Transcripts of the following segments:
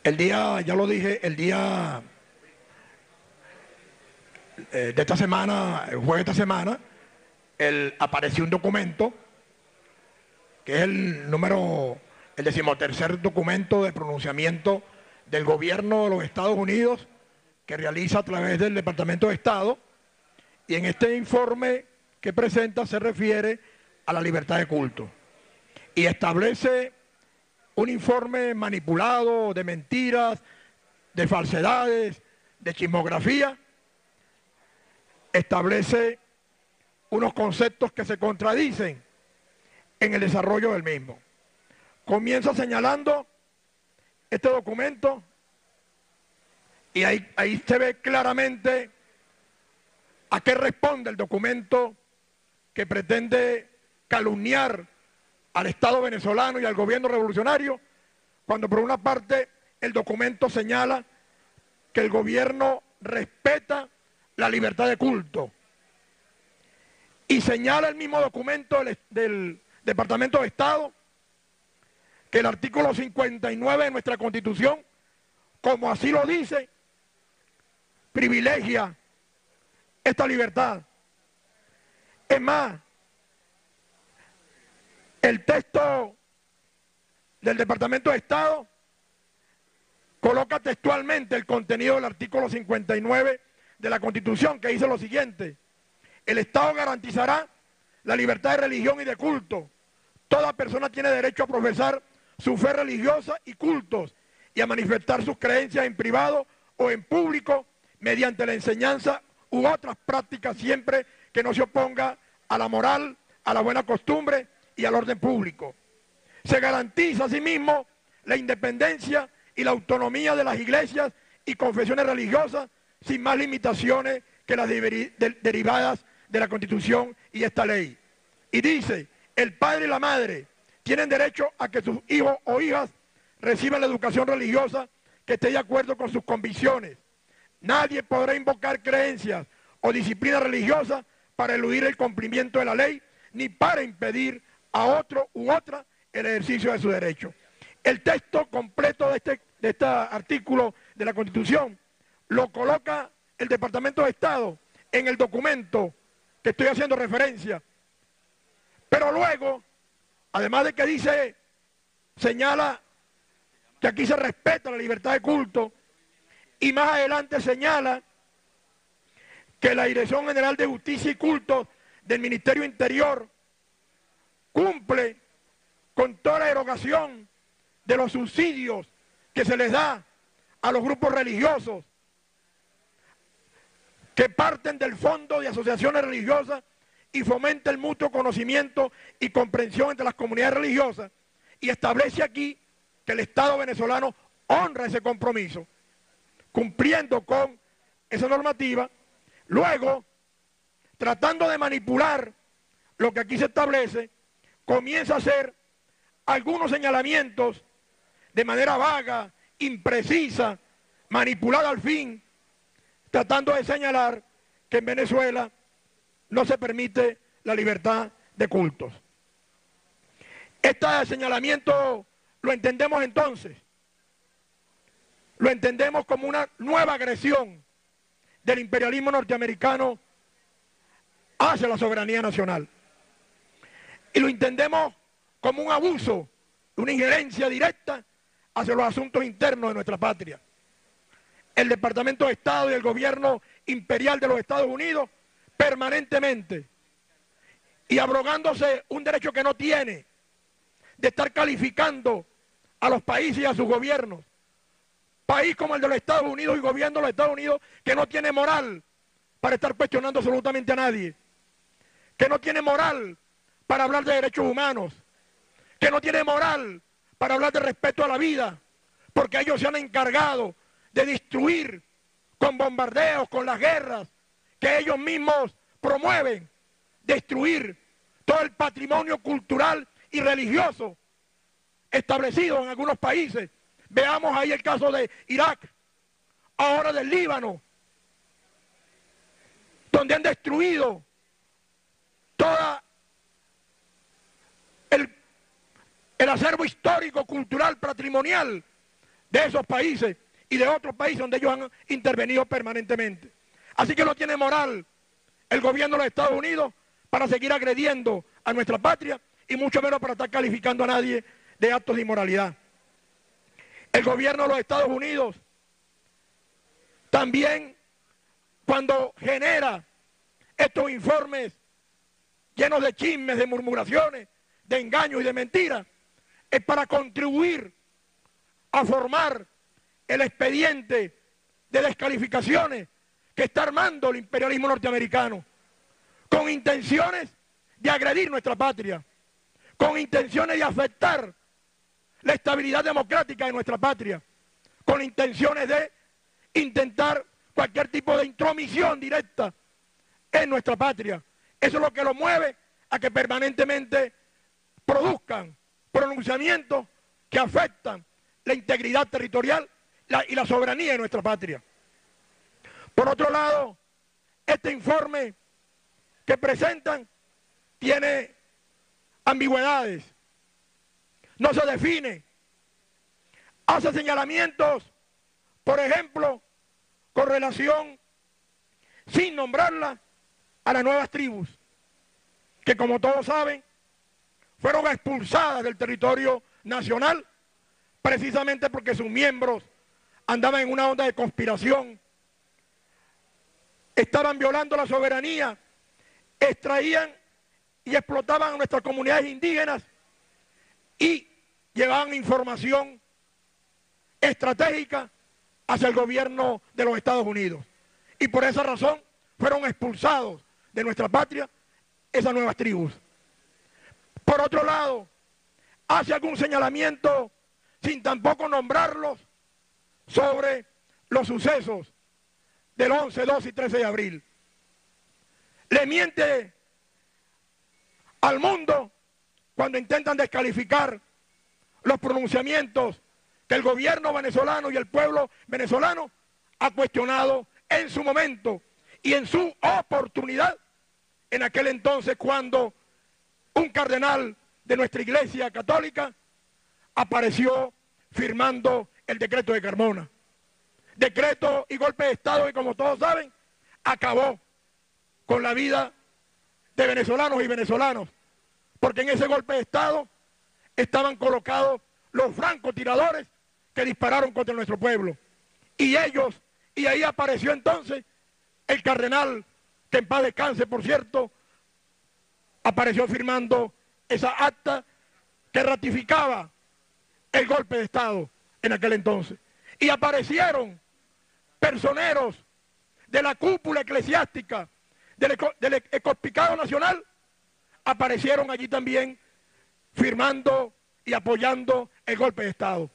El día, ya lo dije, el día de esta semana, el jueves de esta semana, apareció un documento que es el 13º documento de pronunciamiento del gobierno de los Estados Unidos que realiza a través del Departamento de Estado, y en este informe que presenta se refiere a la libertad de culto y establece un informe manipulado de mentiras, de falsedades, de chismografía. Establece unos conceptos que se contradicen en el desarrollo del mismo. Comienza señalando este documento y ahí se ve claramente a qué responde el documento que pretende calumniar al Estado venezolano y al gobierno revolucionario, cuando por una parte el documento señala que el gobierno respeta la libertad de culto, y señala el mismo documento del Departamento de Estado que el artículo 59 de nuestra Constitución, como así lo dice, privilegia esta libertad. Es más, el texto del Departamento de Estado coloca textualmente el contenido del artículo 59 de la Constitución, que dice lo siguiente: el Estado garantizará la libertad de religión y de culto. Toda persona tiene derecho a profesar su fe religiosa y cultos y a manifestar sus creencias en privado o en público mediante la enseñanza u otras prácticas, siempre que no se oponga a la moral, a la buena costumbre y al orden público. Se garantiza asimismo la independencia y la autonomía de las iglesias y confesiones religiosas sin más limitaciones que las derivadas de la Constitución y esta ley. Y dice: el padre y la madre tienen derecho a que sus hijos o hijas reciban la educación religiosa que esté de acuerdo con sus convicciones. Nadie podrá invocar creencias o disciplina religiosa para eludir el cumplimiento de la ley, ni para impedir a otro u otra el ejercicio de su derecho. El texto completo de este artículo de la Constitución lo coloca el Departamento de Estado en el documento que estoy haciendo referencia. Pero luego, además de que dice, señala que aquí se respeta la libertad de culto, y más adelante señala que la Dirección General de Justicia y Culto del Ministerio Interior cumple con toda la erogación de los subsidios que se les da a los grupos religiosos que parten del Fondo de Asociaciones Religiosas y fomenta el mutuo conocimiento y comprensión entre las comunidades religiosas, y establece aquí que el Estado venezolano honra ese compromiso, cumpliendo con esa normativa. Luego, tratando de manipular lo que aquí se establece, comienza a hacer algunos señalamientos de manera vaga, imprecisa, manipulada al fin, tratando de señalar que en Venezuela no se permite la libertad de cultos. Este señalamiento lo entendemos entonces, lo entendemos como una nueva agresión del imperialismo norteamericano hacia la soberanía nacional. Y lo entendemos como un abuso, una injerencia directa hacia los asuntos internos de nuestra patria. El Departamento de Estado y el gobierno imperial de los Estados Unidos permanentemente, y abrogándose un derecho que no tiene, de estar calificando a los países y a sus gobiernos, país como el de los Estados Unidos y gobierno de los Estados Unidos que no tiene moral para estar cuestionando absolutamente a nadie, que no tiene moral para hablar de derechos humanos, que no tiene moral para hablar de respeto a la vida, porque ellos se han encargado de destruir con bombardeos, con las guerras que ellos mismos promueven, destruir todo el patrimonio cultural y religioso establecido en algunos países. Veamos ahí el caso de Irak, ahora del Líbano, donde han destruido todo el acervo histórico, cultural, patrimonial de esos países y de otros países donde ellos han intervenido permanentemente. Así que no tiene moral el gobierno de los Estados Unidos para seguir agrediendo a nuestra patria y mucho menos para estar calificando a nadie de actos de inmoralidad. El gobierno de los Estados Unidos también, cuando genera estos informes llenos de chismes, de murmuraciones, de engaños y de mentiras, es para contribuir a formar el expediente de descalificaciones que está armando el imperialismo norteamericano, con intenciones de agredir nuestra patria, con intenciones de afectar la estabilidad democrática de nuestra patria, con intenciones de intentar cualquier tipo de intromisión directa en nuestra patria. Eso es lo que lo mueve a que permanentemente produzcan pronunciamientos que afectan la integridad territorial y la soberanía de nuestra patria. Por otro lado, este informe que presentan tiene ambigüedades, no se define, hace señalamientos, por ejemplo, con relación, sin nombrarla, a las nuevas tribus, que como todos saben, fueron expulsadas del territorio nacional, precisamente porque sus miembros andaban en una onda de conspiración, estaban violando la soberanía, extraían y explotaban a nuestras comunidades indígenas y llevaban información estratégica hacia el gobierno de los Estados Unidos. Y por esa razón fueron expulsados de nuestra patria esas nuevas tribus. Por otro lado, hace algún señalamiento, sin tampoco nombrarlos, sobre los sucesos del 11, 12 y 13 de abril. Le miente al mundo cuando intentan descalificar los pronunciamientos que el gobierno venezolano y el pueblo venezolano ha cuestionado en su momento y en su oportunidad, en aquel entonces cuando un cardenal de nuestra iglesia católica apareció firmando el decreto de Carmona. Decreto y golpe de Estado que, como todos saben, acabó con la vida de venezolanos y venezolanos, porque en ese golpe de Estado estaban colocados los francotiradores que dispararon contra nuestro pueblo. Y ahí apareció entonces el cardenal, que en paz descanse, por cierto, apareció firmando esa acta que ratificaba el golpe de Estado en aquel entonces. Y aparecieron personeros de la cúpula eclesiástica del Episcopado Nacional, aparecieron allí también firmando y apoyando el golpe de Estado.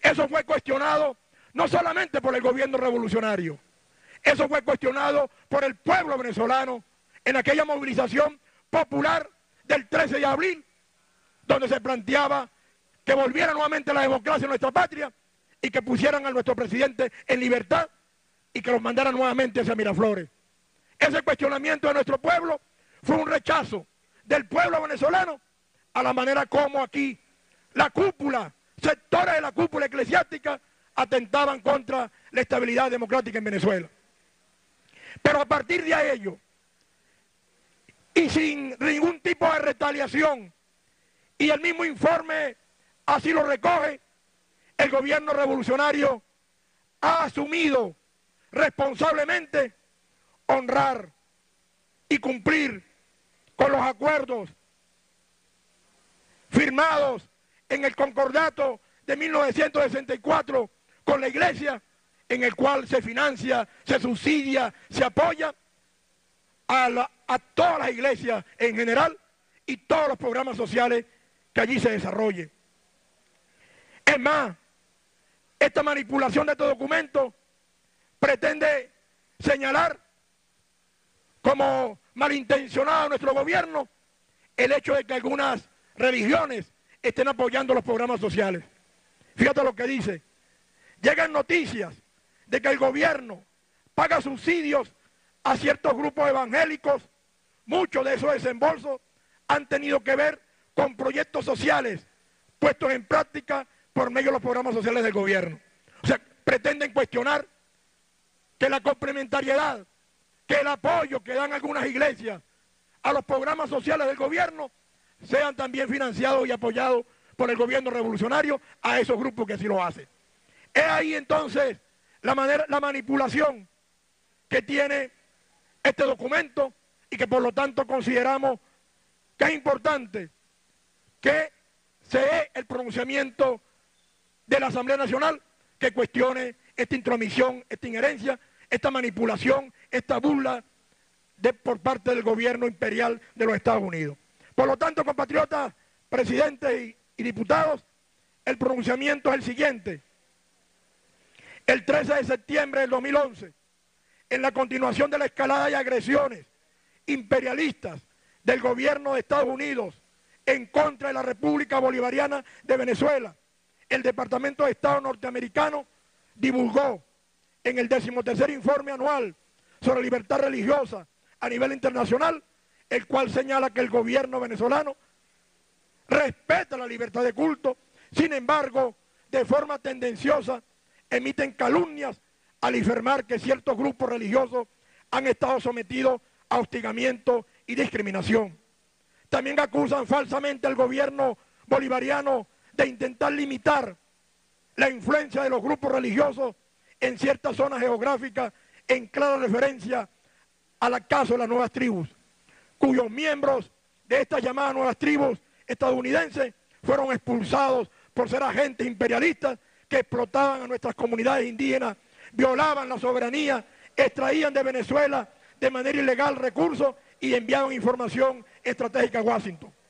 Eso fue cuestionado no solamente por el gobierno revolucionario, eso fue cuestionado por el pueblo venezolano en aquella movilización popular del 13 de abril, donde se planteaba que volviera nuevamente la democracia en nuestra patria y que pusieran a nuestro presidente en libertad y que los mandaran nuevamente hacia Miraflores. Ese cuestionamiento de nuestro pueblo fue un rechazo del pueblo venezolano a la manera como aquí la cúpula, sectores de la cúpula eclesiástica atentaban contra la estabilidad democrática en Venezuela. Pero a partir de ello, y sin ningún tipo de retaliación, y el mismo informe así lo recoge, el gobierno revolucionario ha asumido responsablemente honrar y cumplir con los acuerdos firmados en el concordato de 1964 con la Iglesia, en el cual se financia, se subsidia, se apoya a todas las iglesias en general y todos los programas sociales que allí se desarrollen. Es más, esta manipulación de estos documentos pretende señalar como malintencionado a nuestro gobierno el hecho de que algunas religiones estén apoyando los programas sociales. Fíjate lo que dice. Llegan noticias de que el gobierno paga subsidios a ciertos grupos evangélicos. Muchos de esos desembolsos han tenido que ver con proyectos sociales puestos en práctica por medio de los programas sociales del gobierno. O sea, pretenden cuestionar que la complementariedad, que el apoyo que dan algunas iglesias a los programas sociales del gobierno sean también financiados y apoyados por el gobierno revolucionario a esos grupos que así lo hacen. Es ahí entonces la manipulación que tiene este documento y que por lo tanto consideramos que es importante que se dé el pronunciamiento de la Asamblea Nacional que cuestione esta intromisión, esta injerencia, esta manipulación, esta burla por parte del gobierno imperial de los Estados Unidos. Por lo tanto, compatriotas, presidentes y diputados, el pronunciamiento es el siguiente. El 13 de septiembre del 2011, en la continuación de la escalada y agresiones imperialistas del gobierno de Estados Unidos en contra de la República Bolivariana de Venezuela, el Departamento de Estado norteamericano divulgó en el 13º informe anual sobre libertad religiosa a nivel internacional, el cual señala que el gobierno venezolano respeta la libertad de culto, sin embargo, de forma tendenciosa, emiten calumnias al afirmar que ciertos grupos religiosos han estado sometidos a hostigamiento y discriminación. También acusan falsamente al gobierno bolivariano de intentar limitar la influencia de los grupos religiosos en ciertas zonas geográficas, en clara referencia al acaso de las nuevas tribus, cuyos miembros de estas llamadas nuevas tribus estadounidenses fueron expulsados por ser agentes imperialistas que explotaban a nuestras comunidades indígenas, violaban la soberanía, extraían de Venezuela de manera ilegal recursos y enviaban información estratégica a Washington.